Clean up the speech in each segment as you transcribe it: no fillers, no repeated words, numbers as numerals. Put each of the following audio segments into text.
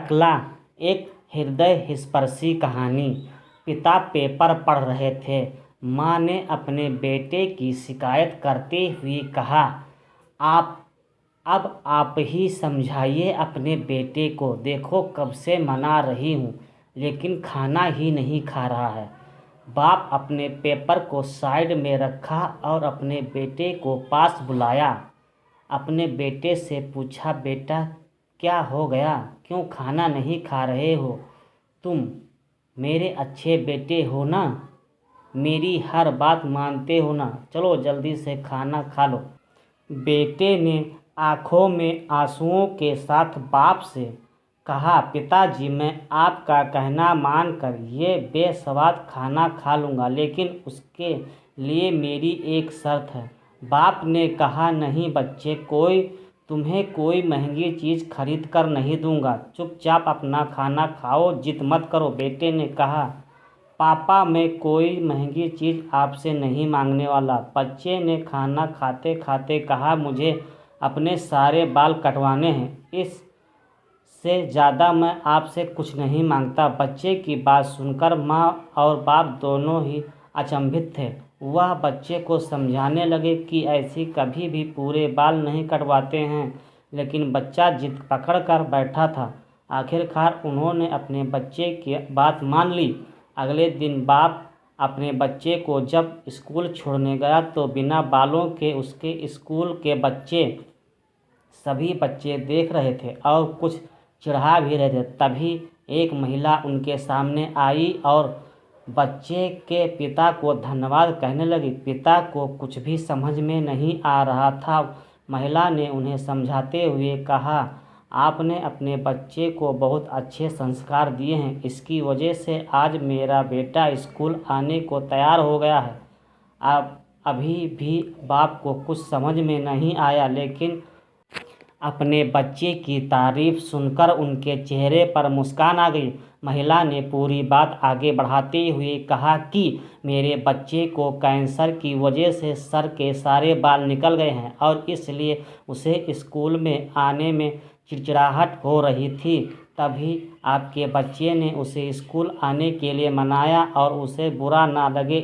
टकला। एक हृदय स्पर्शी कहानी। पिता पेपर पढ़ रहे थे। माँ ने अपने बेटे की शिकायत करते हुए कहा, आप ही समझाइए अपने बेटे को। देखो कब से मना रही हूँ लेकिन खाना ही नहीं खा रहा है। बाप अपने पेपर को साइड में रखा और अपने बेटे को पास बुलाया। अपने बेटे से पूछा, बेटा क्या हो गया, क्यों खाना नहीं खा रहे हो? तुम मेरे अच्छे बेटे हो ना, मेरी हर बात मानते हो ना, चलो जल्दी से खाना खा लो। बेटे ने आंखों में आंसुओं के साथ बाप से कहा, पिताजी मैं आपका कहना मानकर ये बेस्वाद खाना खा लूँगा, लेकिन उसके लिए मेरी एक शर्त है। बाप ने कहा, नहीं बच्चे, तुम्हें कोई महंगी चीज़ खरीद कर नहीं दूंगा, चुपचाप अपना खाना खाओ, जिद मत करो। बेटे ने कहा, पापा मैं कोई महंगी चीज़ आपसे नहीं मांगने वाला। बच्चे ने खाना खाते खाते कहा, मुझे अपने सारे बाल कटवाने हैं, इससे ज़्यादा मैं आपसे कुछ नहीं मांगता। बच्चे की बात सुनकर माँ और बाप दोनों ही अचंभित थे। वह बच्चे को समझाने लगे कि ऐसी कभी भी पूरे बाल नहीं कटवाते हैं, लेकिन बच्चा जिद पकड़ कर बैठा था। आखिरकार उन्होंने अपने बच्चे की बात मान ली। अगले दिन बाप अपने बच्चे को जब स्कूल छोड़ने गया तो बिना बालों के उसके स्कूल के सभी बच्चे देख रहे थे और कुछ चिढ़ा भी रहे थे। तभी एक महिला उनके सामने आई और बच्चे के पिता को धन्यवाद कहने लगी। पिता को कुछ भी समझ में नहीं आ रहा था। महिला ने उन्हें समझाते हुए कहा, आपने अपने बच्चे को बहुत अच्छे संस्कार दिए हैं, इसकी वजह से आज मेरा बेटा स्कूल आने को तैयार हो गया है। अभी भी बाप को कुछ समझ में नहीं आया, लेकिन अपने बच्चे की तारीफ सुनकर उनके चेहरे पर मुस्कान आ गई। महिला ने पूरी बात आगे बढ़ाते हुए कहा कि मेरे बच्चे को कैंसर की वजह से सर के सारे बाल निकल गए हैं और इसलिए उसे स्कूल में आने में चिड़चिड़ाहट हो रही थी। तभी आपके बच्चे ने उसे स्कूल आने के लिए मनाया और उसे बुरा ना लगे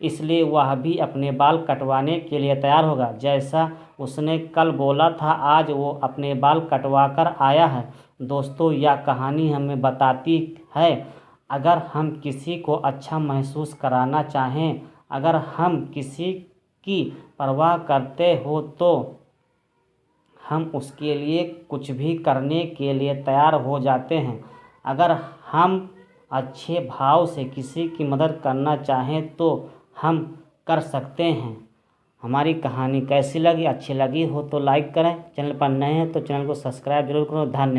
इसलिए वह भी अपने बाल कटवाने के लिए तैयार होगा। जैसा उसने कल बोला था, आज वो अपने बाल कटवा कर आया है। दोस्तों, यह कहानी हमें बताती है, अगर हम किसी को अच्छा महसूस कराना चाहें, अगर हम किसी की परवाह करते हो तो हम उसके लिए कुछ भी करने के लिए तैयार हो जाते हैं। अगर हम अच्छे भाव से किसी की मदद करना चाहें तो हम कर सकते हैं। हमारी कहानी कैसी लगी? अच्छी लगी हो तो लाइक करें, चैनल पर नए हैं तो चैनल को सब्सक्राइब जरूर करो। धन्यवाद।